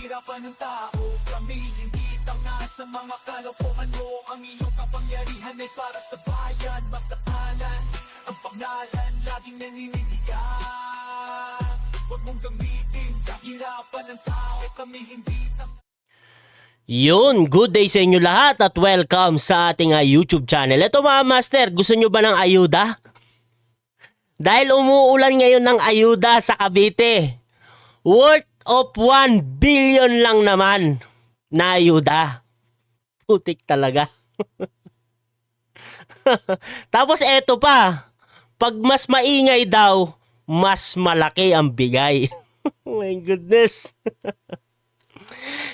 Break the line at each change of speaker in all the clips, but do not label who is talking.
kahirapan ng tao. Kami hindi tanga sa mga kalokohan mo. Ang iyong kapangyarihan ay para sa bayan. Basta kalan, ang pangalan laging naninindigan. Huwag mong gamitin kahirapan ng tao. Kami hindi tanga.
Yun, good day sa inyo lahat at welcome sa ating YouTube channel. Ito mga master, gusto nyo ba ng ayuda? Dahil umuulan ngayon ng ayuda sa Cavite. Worth of 1 billion lang naman na ayuda. Putik talaga. Tapos eto pa, pag mas maingay daw, mas malaki ang bigay. Oh my goodness.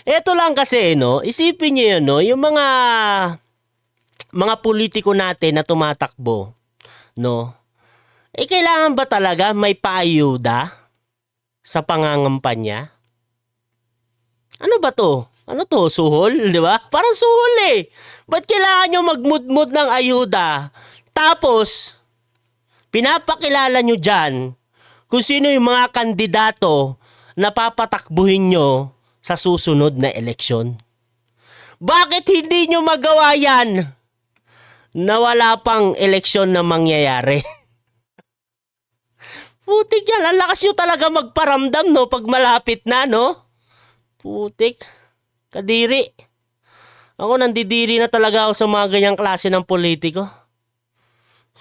Ito lang kasi, no, isipin niyo yun, no, yung mga politiko natin na tumatakbo, no, kailangan ba talaga may paayuda sa pangangampanya? Ano ba to? Ano to? Suhol? Di ba? Parang suhol eh. Ba't kailangan nyo magmudmud ng ayuda? Tapos, pinapakilala nyo dyan kung sino yung mga kandidato na papatakbuhin nyo sa susunod na eleksyon. Bakit hindi nyo magawa yan na wala pang eleksyon na mangyayari? Putik yan. Ang lakas nyo talaga magparamdam, no? Pag malapit na, no? Putik. Kadiri. Ako nandidiri na talaga ako sa mga ganyang klase ng politiko.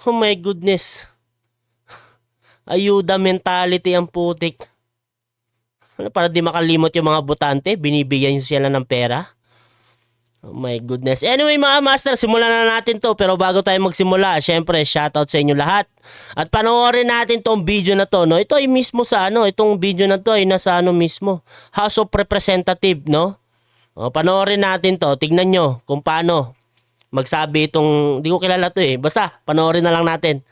Oh my goodness. Ayuda mentality ang putik. Ano, para di makalimot yung mga botante, binibigyan sila ng pera. Oh my goodness. Anyway mga master, simulan na natin to. Pero bago tayo magsimula, syempre shoutout sa inyo lahat. At panoorin natin tong video na to, no? Ito ay mismo sa ano, itong video na to ay nasa ano mismo, House of Representative, no? O, panoorin natin to. Tignan nyo kung paano magsabi itong, di ko kilala to eh. Basta, panoorin na lang natin.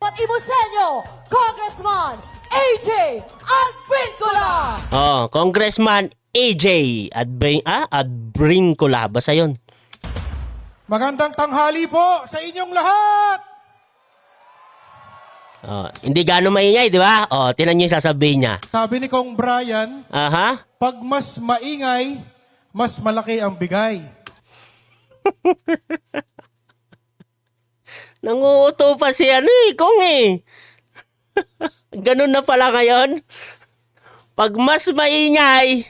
At Ibusenyo, Congressman AJ Advincula!
Oh, Congressman AJ Advincula. Basta yun.
Magandang tanghali po sa inyong lahat!
Oh, hindi gano'ng maingay, di ba? Oh, tinan nyo yung sasabihin niya.
Sabi ni Kong Brian,
Aha.
pag mas maingay, mas malaki ang bigay.
Nanguuto pa si ano eh, Kong eh. Ganun na pala ngayon. Pag mas maingay,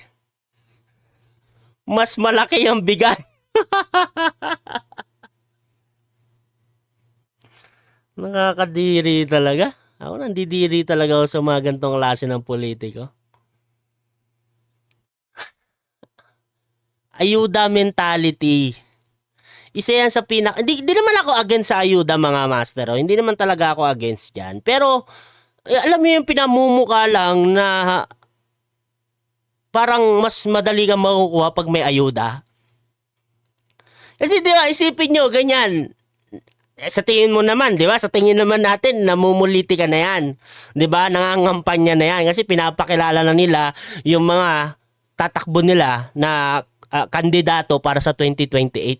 mas malaki ang bigay. Nakakadiri talaga. Ako nandidiri talaga ako sa mga gantong klase ng politiko. Ayuda mentality. Isa yan sa hindi naman ako against sa ayuda mga master. Oh. Hindi naman talaga ako against yan. Pero alam mo yung pinamumuka lang na parang mas madali kang makukuha pag may ayuda. Kasi di ba, isipin nyo, ganyan. Sa tingin mo naman, di ba? Sa tingin naman natin, namumuliti ka na yan. Di ba? Nangangampanya na yan. Kasi pinapakilala na nila yung mga tatakbo nila na kandidato para sa 2028.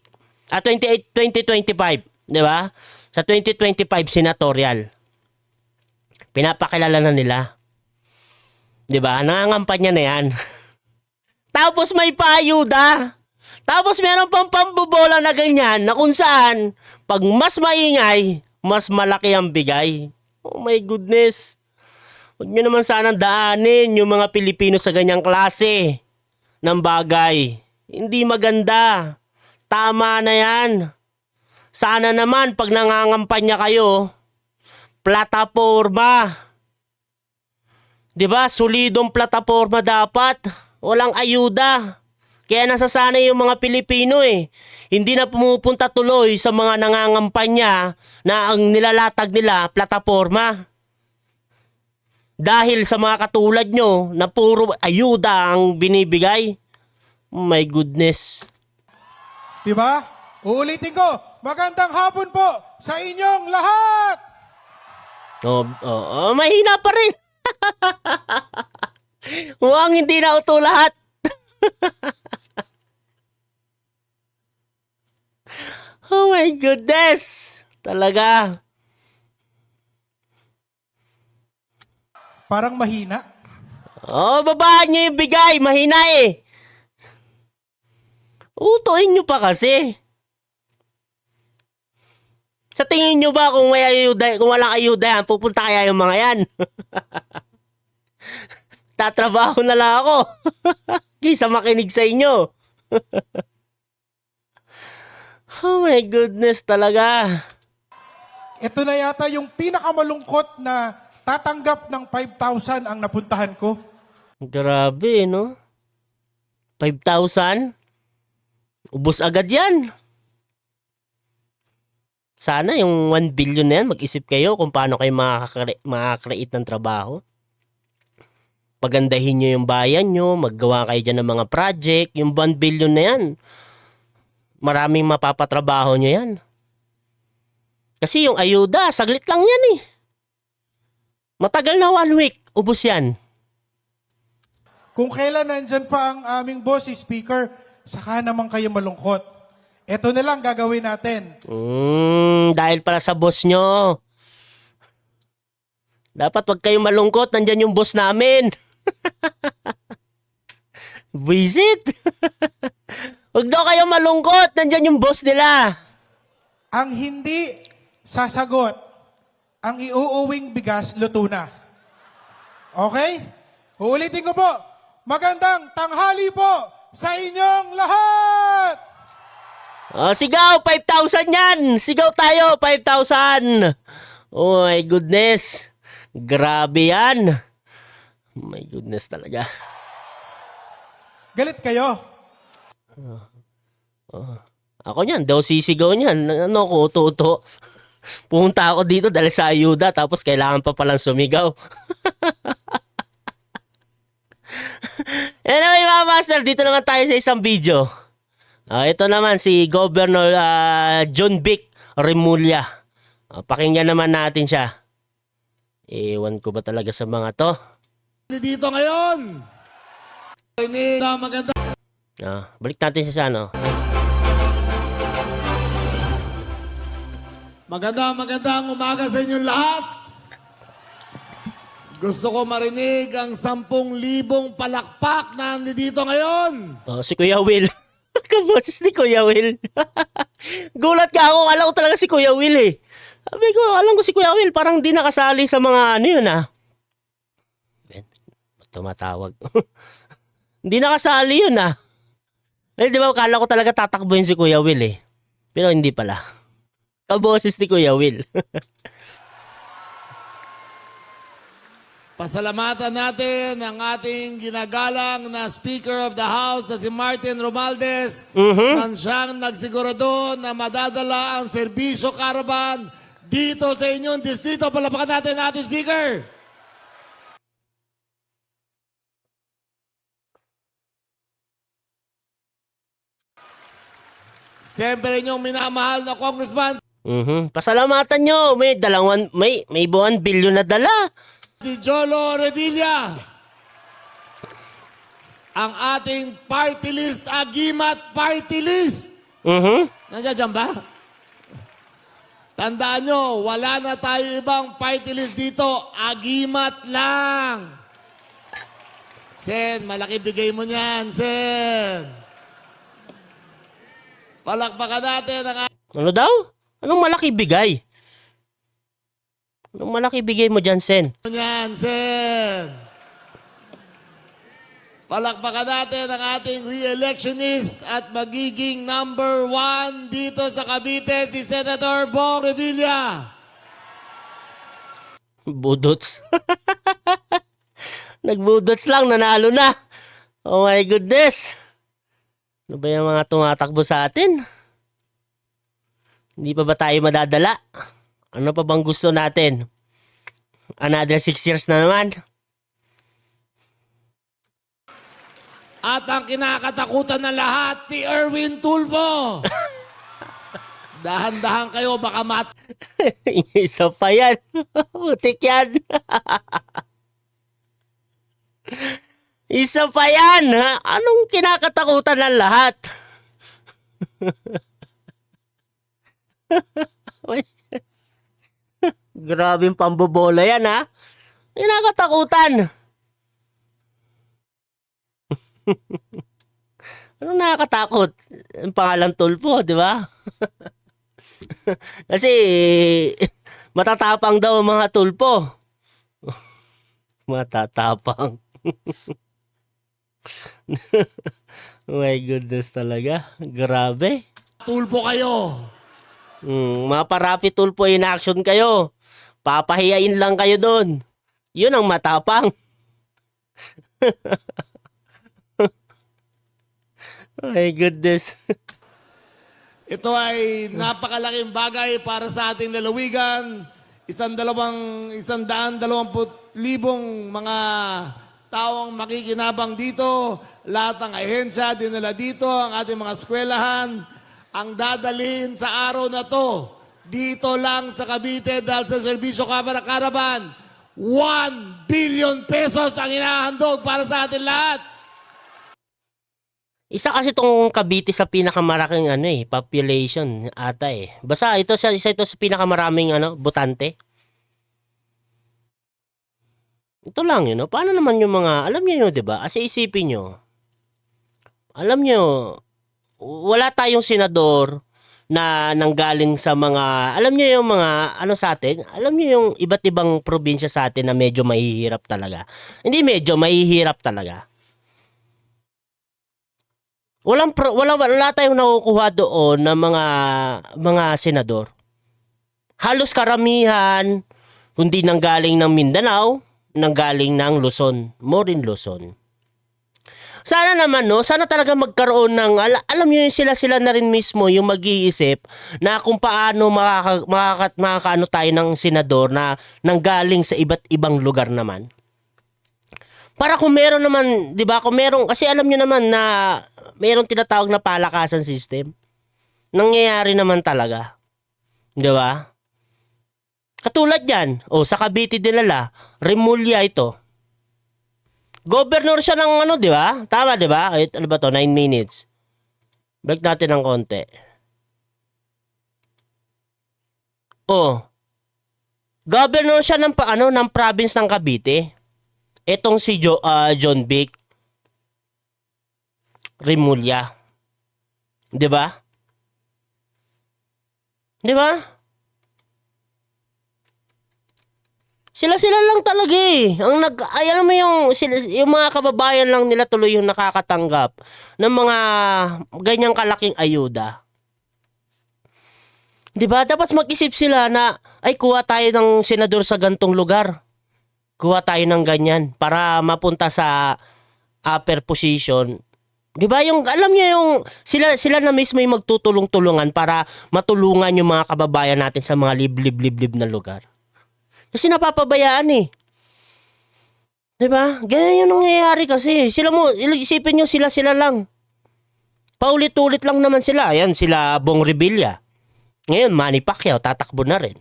2025, di ba? Sa 2025 senatorial. Pinapakilala na nila. Di ba? Nangangampanya na yan. Tapos may paayuda. Tapos meron pang pambobola na ganyan na kung saan pag mas maingay, mas malaki ang bigay. Oh my goodness. Huwag nyo naman sanang daanin yung mga Pilipino sa ganyang klase ng bagay. Hindi maganda. Tama na yan. Sana naman pag nangangampanya kayo, plataporma. 'Di ba? Solidong plataporma dapat. Walang ayuda. Kaya nasasanay yung mga Pilipino eh. Hindi na pumupunta tuloy sa mga nangangampanya na ang nilalatag nila plataporma. Dahil sa mga katulad nyo na puro ayuda ang binibigay. Oh my goodness.
Diba? Uulitin ko, magandang hapon po sa inyong lahat!
Mahina pa rin. Mukhang hindi na uto lahat. Oh my goodness. Talaga.
Parang mahina.
Oh, babaan nyo yung bigay. Mahina eh. Utuin nyo pa kasi. Sa tingin nyo ba kung may ayuda, kung walang ayuda yan, pupunta kaya yung mga yan? Tatrabaho na lang ako. Kaysa makinig sa inyo. Oh my goodness talaga.
Ito na yata yung pinakamalungkot na tatanggap ng 5,000 ang napuntahan ko.
Grabe, no? 5,000? Ubus agad yan. Sana yung 1 billion na yan, mag-isip kayo kung paano kayo makakreate ng trabaho. Pagandahin nyo yung bayan nyo, maggawa kayo dyan ng mga project. Yung 1 billion na yan, maraming mapapatrabaho nyo yan. Kasi yung ayuda, saglit lang yan eh. Matagal na 1 week, ubus yan.
Kung kailan nandyan pa ang aming boss, si Speaker, saka naman kayo malungkot. Ito na lang gagawin natin.
Dahil pala sa boss nyo. Dapat wag kayong malungkot, nandyan yung boss namin. Visit. Wag daw kayong malungkot, nandyan yung boss nila.
Ang hindi sasagot, ang iuuwing bigas, luto na. Okay? Uulitin ko po, magandang tanghali po sa inyong lahat!
Sigaw, 5,000 yan! Sigaw tayo, 5,000! Oh my goodness! Grabe yan! Oh my goodness talaga.
Galit kayo?
Ako niyan, daw sisigaw niyan. Ano ko, uto-uto. Pumunta ako dito dahil sa ayuda tapos kailangan pa palang sumigaw. Anyway mga master, dito naman tayo sa isang video. Ito naman si Governor John Vic Remulla. Pakinggan naman natin siya. Ewan ko ba talaga sa mga to.
Dito ngayon. Maganda.
Balik natin siya sa ano.
Magandang umaga sa inyong lahat. Gusto ko marinig ang 10,000 palakpak na nandito ngayon.
Si Kuya Will. Kaboses ni Kuya Will. Gulat ka ako. Alam ko talaga si Kuya Will eh. Sabi ko, alam ko si Kuya Will. Parang di nakasali sa mga ano yun ah. Tumatawag. Hindi nakasali yun ah. Di ba, akala ko talaga tatakbuhin si Kuya Will eh. Pero hindi pala. Kaboses ni Kuya Will.
Pasalamatan natin ang ating ginagalang na Speaker of the House na si Martin Romualdez nang siyang nagsigurado na madadala ang serbisyo caravan dito sa inyong distrito. Palapakan natin ang ating Speaker. Siyempre inyong minamahal na Congressman
Pasalamatan nyo. May 1 billion na dala.
si Jolo Revilla, ang ating party list, Agimat Party List. Nandiyan dyan ba? Tandaan nyo, wala na tayo ibang party list dito. Agimat lang. Sen, malaki bigay mo niyan, Sen. Palakpakan natin ang
Ano daw? Anong malaki bigay? Anong malaki bigay mo dyan, Sen?
Yan, Sen. Palakpakan natin ang ating re-electionist at magiging number 1 dito sa Cavite, si Senator Bong Revilla.
Budots. Nagbudots lang, nanalo na. Oh my goodness. Ano ba yung mga tumatakbo sa atin? Hindi pa ba tayo madadala? Ano pa bang gusto natin? Another 6 years na naman.
At ang kinakatakutan ng lahat, si Erwin Tulfo. Dahan-dahan kayo, baka
Isa pa yan. Putik yan. Isa pa yan. Ha? Anong kinakatakutan ng lahat? Grabing pambobola yan ha. Kinakatakutan. Anong nakakatakot? Ang pangalan Tulfo, di ba? Kasi matatapang daw ang mga Tulfo. Matatapang. Oh my goodness talaga. Grabe.
Tulpo kayo.
Mga parapi Tulfo in action kayo. Papahiyain lang kayo doon. Yun ang matapang. Oh my goodness.
Ito ay napakalaking bagay para sa ating lalawigan. 120,000 mga taong makikinabang dito. Lahat ng ahensya, dinala dito, ang ating mga eskwelahan. Ang dadalhin sa araw na to, dito lang sa Cavite dahil sa Serbisyo Kamara Caravan, 1 billion pesos ang inahandog para sa atin lahat.
Isa kasi tong Cavite sa pinakamalaking population ata eh. Basta isa ito sa pinakamaraming botante. Ito lang yun, paano naman yung mga, alam niyo yun, 'di ba? Kasi isipin niyo. Alam niyo, wala tayong senador na nanggaling sa mga, alam niyo yung mga sa atin, alam niyo yung iba't ibang probinsya sa atin na medyo mahihirap talaga. Hindi medyo mahihirap talaga. Wala tayong nakukuha doon ng mga senador. Halos karamihan kundi nanggaling ng Mindanao, nanggaling ng Luzon, more in Luzon. Sana naman sana talaga magkaroon ng alam niyo yung sila na rin mismo yung mag-iisip na kung paano makakaano tayo ng senador na nanggaling sa iba't ibang lugar naman. Para kung meron naman, 'di ba? Kung meron kasi alam niyo naman na mayroong tinatawag na palakasan system. Nangyayari naman talaga. 'Di ba? Katulad yan. Sa Cavite dinala, Remulla ito. Governor siya ng 'di ba? Tama 'di ba? Ano ba 'to? 9 minutes. Break natin ng konti. Governor siya ng ng province ng Cavite. Etong si John Vic Remulla. 'Di ba? 'Di ba? Sila lang talaga eh. Alam mo yung mga kababayan lang nila tuloy yung nakakatanggap ng mga ganyang kalaking ayuda. 'Di ba? Dapat mag-isip sila na ay kuha tayo ng senador sa gantong lugar. Kuha tayo ng ganyan para mapunta sa upper position. 'Di ba? Yung alam niyo yung sila na mismo yung magtutulong-tulungan para matulungan yung mga kababayan natin sa mga liblib na lugar. Kasi napapabayaan eh. 'Di ba? Ganyan yung nangyayari kasi. Isipin niyo sila lang. Paulit-ulit lang naman sila. Ayan sila Bong Revilla. Ngayon Manny Pacquiao tatakbo na rin.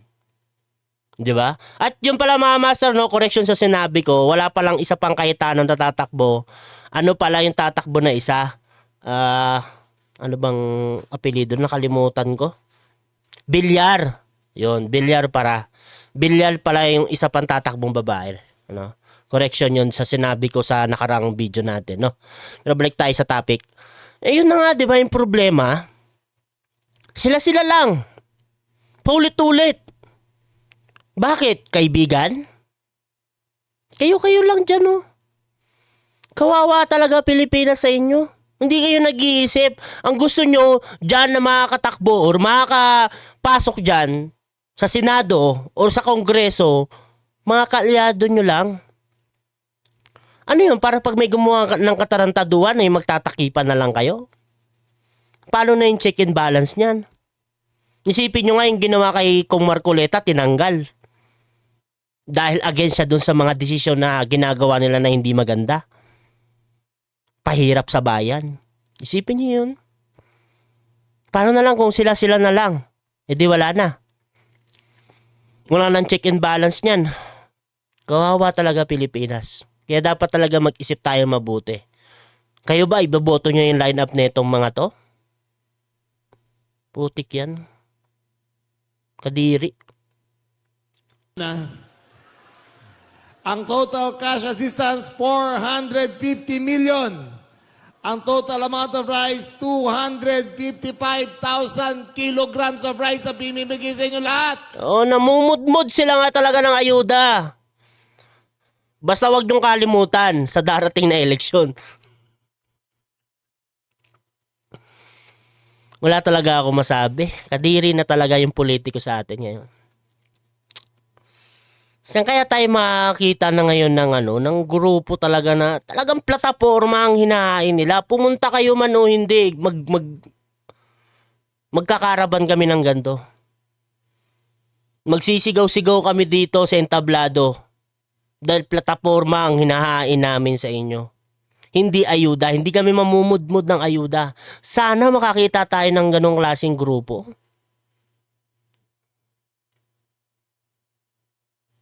'Di ba? At yung pala mga master correction sa sinabi ko, wala pa lang isa pang Cayetano na tatakbo. Ano pala yung tatakbo na isa? Ano bang apelyido? Nakalimutan ko. Villar. Yun, Villar pala yung isa pang tatakbong babae. Correction yun sa sinabi ko sa nakarang video natin, no? Pero balik tayo sa topic. Yun na nga, 'di ba yung problema? Sila lang. Paulit-ulit. Bakit, kaibigan? Kayo lang dyan, oh. Kawawa talaga Pilipinas sa inyo. Hindi kayo nag-iisip. Ang gusto nyo dyan na makakatakbo or makakapasok dyan sa Senado or sa Kongreso, mga kaalyado nyo lang. Ano yun? Para pag may gumawa ng katarantaduan ay magtatakipan na lang kayo? Paano na yung check and balance niyan? Isipin nyo nga yung ginawa kay Kong Marcoleta, tinanggal. Dahil against siya dun sa mga desisyon na ginagawa nila na hindi maganda. Pahirap sa bayan. Isipin niyo yun. Paano na lang kung sila na lang? Di wala na. Wala nang check and balance niyan. Kawawa talaga Pilipinas. Kaya dapat talaga mag-isip tayo mabuti. Kayo ba, iboboto nyo yung lineup na itong mga to? Putik yan. Kadiri.
Ang total cash assistance, 450 million. Ang total amount of rice, 255,000 kilograms of rice na bimibigay sa inyo lahat.
Oh, namumudmod sila nga talaga ng ayuda. Basta wag niyong kalimutan sa darating na eleksyon. Wala talaga ako masabi. Kadiri na talaga yung politiko sa atin ngayon. Saan kaya tayo makakita na ngayon ng grupo talaga na talagang plataforma ang hinahain nila? Pumunta kayo man o hindi, magkakaraban kami ng ganito. Magsisigaw-sigaw kami dito sa entablado dahil plataforma ang hinahain namin sa inyo. Hindi ayuda, hindi kami mamumudmud ng ayuda. Sana makakita tayo ng ganong klaseng grupo.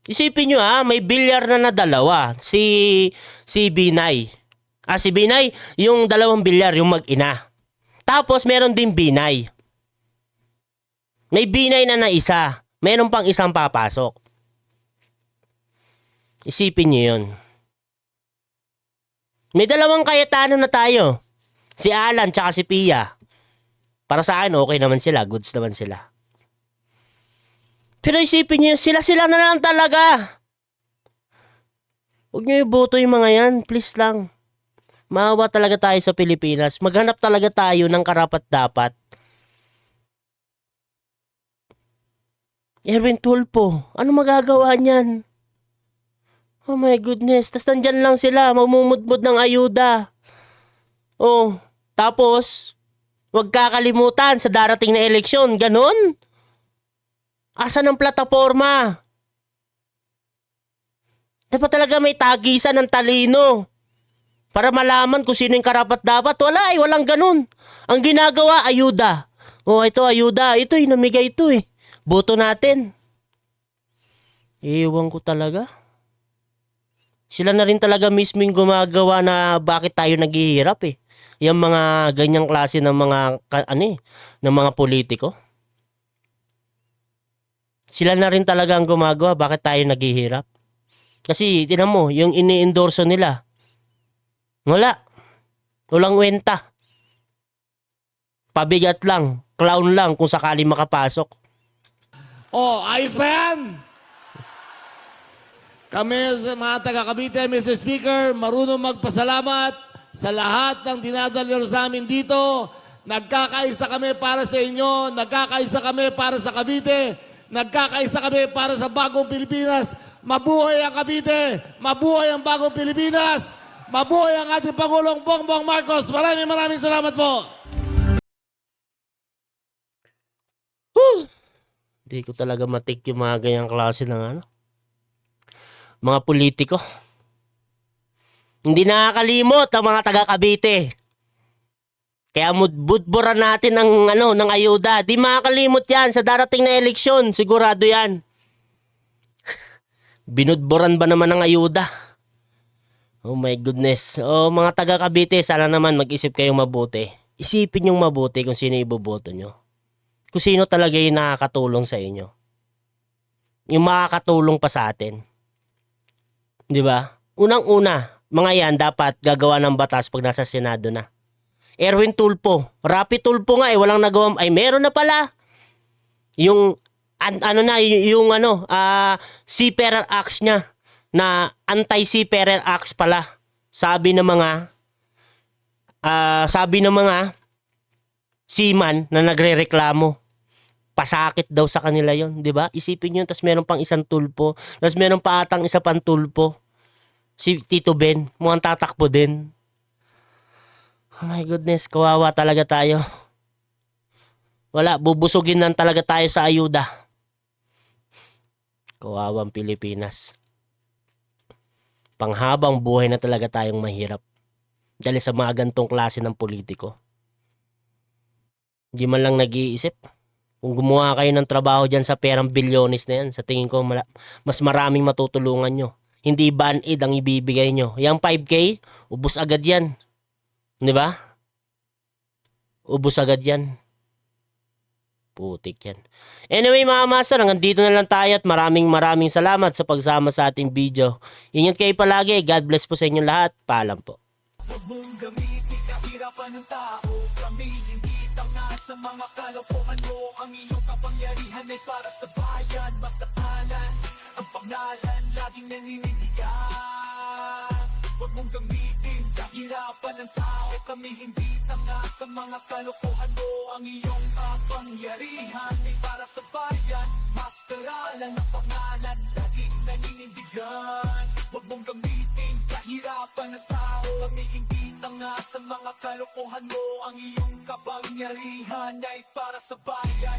Isipin nyo may bilyar na dalawa. Si Binay. Si Binay, yung dalawang bilyar, yung mag-ina. Tapos meron din Binay. May Binay na isa. Meron pang isang papasok. Isipin nyo yun. May dalawang Cayetano na tayo. Si Alan tsaka si Pia. Para sa akin, okay naman sila. Goods naman sila. Pero isipin niyo, sila na lang talaga. Huwag niyo iboto yung mga yan. Please lang. Maawa talaga tayo sa Pilipinas. Maghanap talaga tayo ng karapat-dapat. Erwin Tulfo, ano magagawa niyan? Oh my goodness. Tas nandyan lang sila. Magmumudmud ng ayuda. Oh, tapos, huwag kakalimutan sa darating na eleksyon. Ganon? Asan ang plataforma? Dapat talaga may tagisan ng talino. Para malaman kung sino yung karapat-dapat. Walang ganun. Ang ginagawa, ayuda. Oh, ito, ayuda. Ito, namigay ito eh. Boto natin. Ewan ko talaga. Sila na rin talaga mismo yung gumagawa na bakit tayo naghihirap eh. Yung mga ganyang klase ng ng mga politiko. Sila na rin talaga ang gumagawa bakit tayo naghihirap. Kasi tinan mo, yung ini-endorso nila. Walang wenta. Pabigat lang, clown lang kung sakali makapasok.
Oh, ayos ba yan? Kami, mga taga-Cavite, Mr. Speaker, marunong magpasalamat sa lahat ng dinadalo sa amin dito. Nagkakaisa kami para sa inyo, nagkakaisa kami para sa Cavite, nagkakaisa kami para sa bagong Pilipinas. Mabuhay ang Cavite, mabuhay ang bagong Pilipinas, mabuhay ang ating Pangulong Bongbong Marcos. Maraming salamat po.
Hindi ko talaga matik yung mga ganyang klase ng mga politiko. Hindi nakakalimot ang mga taga-Cavite. Kaya budburan natin ng ayuda. Di makakalimot yan sa darating na eleksyon. Sigurado yan. Binudburan ba naman ng ayuda? Oh my goodness. Oh, mga taga-Cavite, sana naman mag-isip kayong mabuti. Isipin yung mabuti kung sino iboboto nyo. Kung sino talaga yung nakakatulong sa inyo. Yung makakatulong pa sa atin. Di ba? Unang-una, mga yan dapat gagawa ng batas pag nasa Senado na. Erwin Tulfo. Rapi Tulfo nga walang nagawa. Ay, meron na pala. Yung, Seafarer Acts niya. Na anti-Seafarer Acts pala. Sabi ng mga seaman na nagrereklamo. Pasakit daw sa kanila yon, di ba? Isipin nyo, tas meron pang isang Tulfo. Tas meron pa atang isa pang Tulfo. Si Tito Ben, mukhang tatakbo din. Oh my goodness, kawawa talaga tayo. Wala, bubusugin lang talaga tayo sa ayuda. Kawawang Pilipinas. Panghabang buhay na talaga tayong mahirap. Dahil sa mga gantong klase ng politiko. Hindi man lang nag-iisip. Kung gumawa kayo ng trabaho dyan sa perang bilyones na yan, sa tingin ko mas maraming matutulungan nyo. Hindi ban-aid ang ibibigay nyo. Yang 5K, ubos agad yan. Di ba? Ubos agad yan. Putik yan. Anyway mga master, hanggang dito na lang tayo at maraming salamat sa pagsama sa ating video. Ingat kayo palagi. God bless po sa inyo lahat. Paalam po.
Huwag mong gamitin kahit kahirapan ng tao. Kami hindi tanga sa mga kalokohan mo. Ang iyong kapangyarihan ay para sa bayan. Basta alan, ang pangalan laging naninindigan. Huwag mong gamitin kahirapan ng tao. Kami hindi tanga sa mga kalokohan mo. Ang iyong kapangyarihan ay para sa bayan. Masteralan ang pangalan laging naninindigan. Huwag mong gamitin kahirapan ng tao. Kami hindi tanga sa mga kalokohan mo. Ang iyong kapangyarihan ay para sa bayan.